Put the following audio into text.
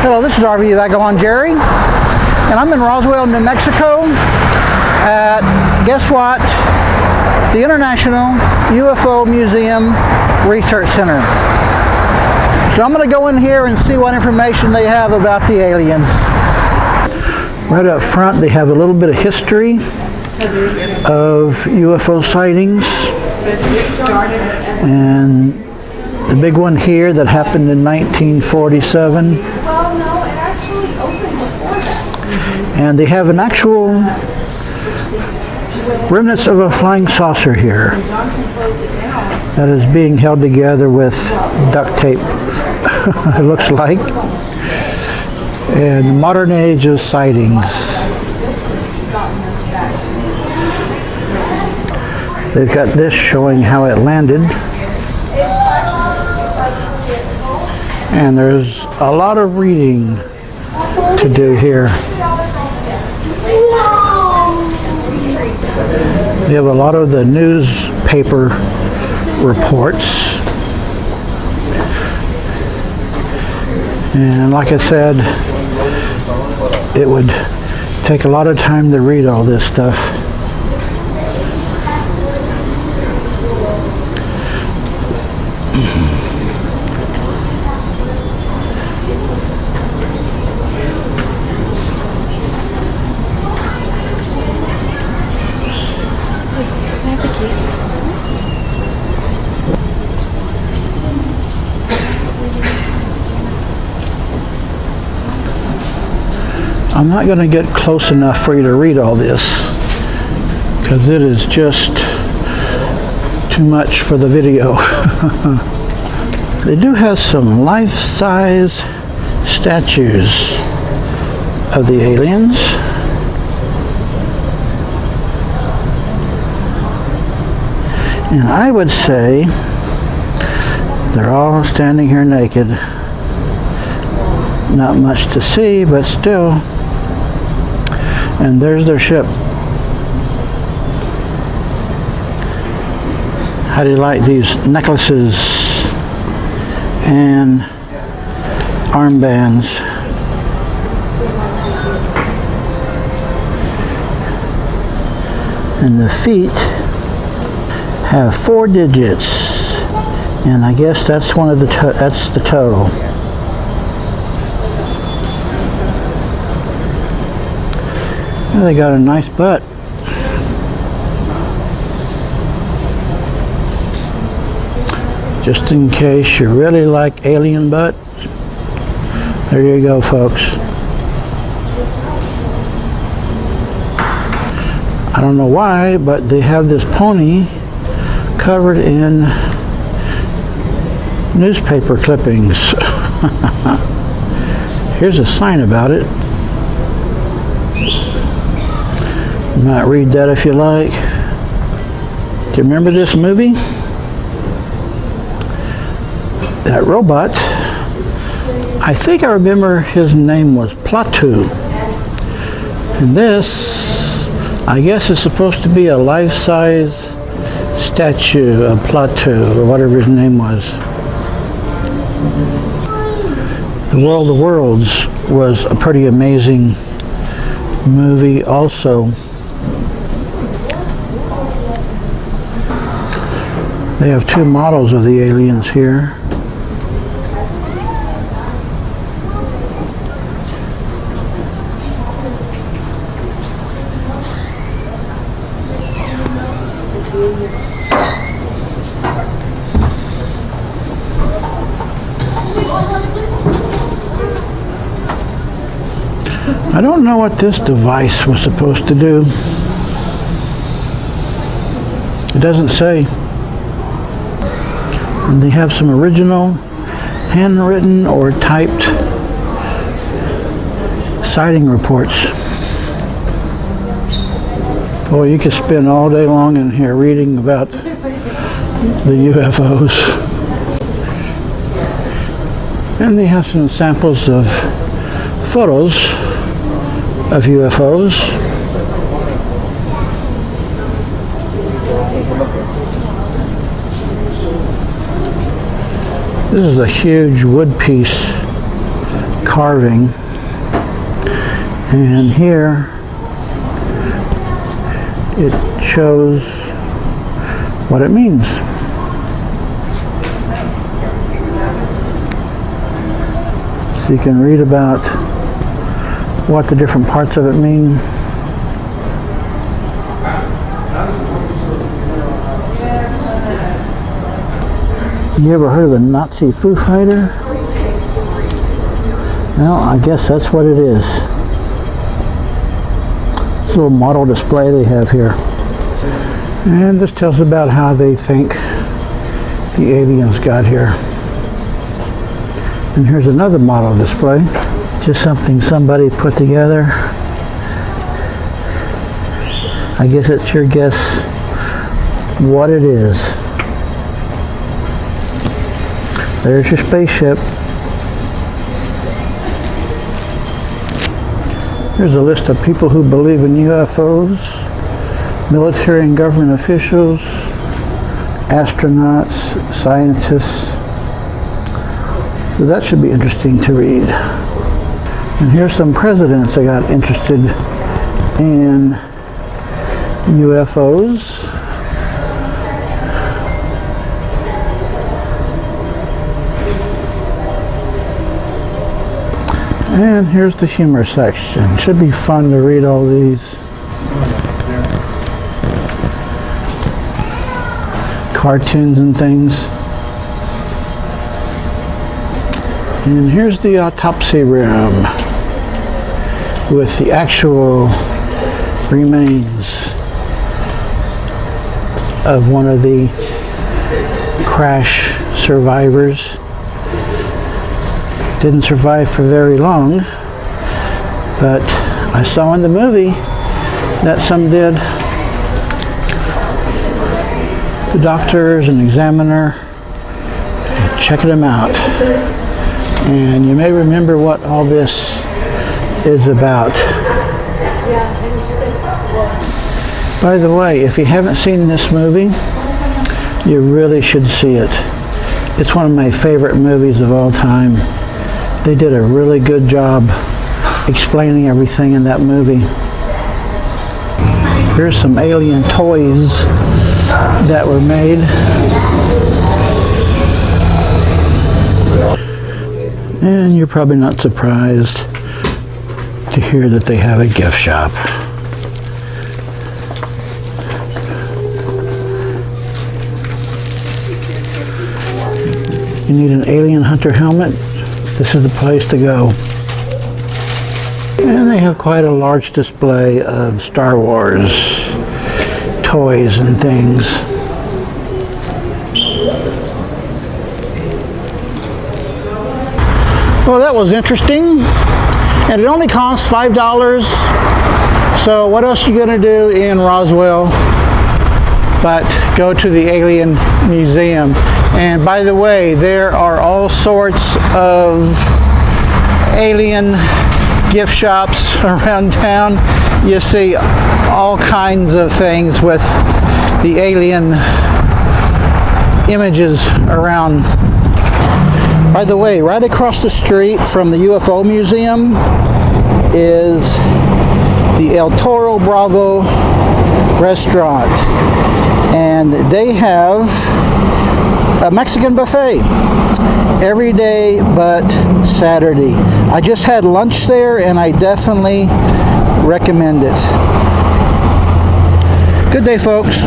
Hello, this is RV Vagabond Jerry, and I'm in Roswell, New Mexico at, guess what, the International UFO Museum Research Center. So I'm going to go in here and see what information they have about the aliens. Right up front they have a little bit of history of UFO sightings, and the big one here that happened in 1947. And they have an actual remnants of a flying saucer here that is being held together with duct tape, it looks like. And the modern age of sightings. They've got this showing how it landed. And there's a lot of reading to do here. We have a lot of the newspaper reports. And like I said, it would take a lot of time to read all this stuff. I'm not going to get close enough for you to read all this because it is just too much for the video. They do have some life-size statues of the aliens. And I would say they're all standing here naked. Not much to see, but still. And there's their ship. How do you like these necklaces and armbands? And the feet have 4 digits, and I guess that's one of the that's the toe. Well, they got a nice butt. Just in case you really like alien butt, there you go, folks. I don't know why, but they have this pony covered in newspaper clippings. Here's a sign about it. You might read that if you like. Do you remember this movie? That robot, I think I remember his name was Plato. And this, I guess, is supposed to be a life-size statue of Plato, or whatever his name was. The World of Worlds was a pretty amazing movie also. They have 2 models of the aliens here. I don't know what this device was supposed to do. It doesn't say. And they have some original handwritten or typed sighting reports. Boy, you could spend all day long in here reading about the UFOs. And they have some samples of photos of UFOs. This is a huge wood piece carving, and here it shows what it means. So you can read about what the different parts of it mean. You ever heard of the Nazi Foo Fighter? Well, I guess that's what it is. It's a little model display they have here. And this tells about how they think the aliens got here. And here's another model display. Just something somebody put together. I guess it's your guess what it is. There's your spaceship. Here's a list of people who believe in UFOs, military and government officials, astronauts, scientists. So that should be interesting to read. And here's some presidents that got interested in UFOs. And here's the humor section. Should be fun to read all these. Cartoons and things. And here's the autopsy room with the actual remains of one of the crash survivors. Didn't survive for very long, but I saw in the movie that some did. The doctors and examiner checking them out. And you may remember what all this is about. By the way, if you haven't seen this movie, you really should see it. It's one of my favorite movies of all time. They did a really good job explaining everything in that movie. Here's some alien toys that were made. And you're probably not surprised to hear that they have a gift shop. You need an alien hunter helmet? This is the place to go. And they have quite a large display of Star Wars toys and things. Well, that was interesting. And it only costs $5. So what else are you going to do in Roswell but go to the Alien Museum? And by the way, there are all sorts of alien gift shops around town. You see all kinds of things with the alien images around. By the way, right across the street from the UFO Museum is the El Toro Bravo restaurant. And they have a Mexican buffet every day but Saturday. I just had lunch there and I definitely recommend it. Good day, folks.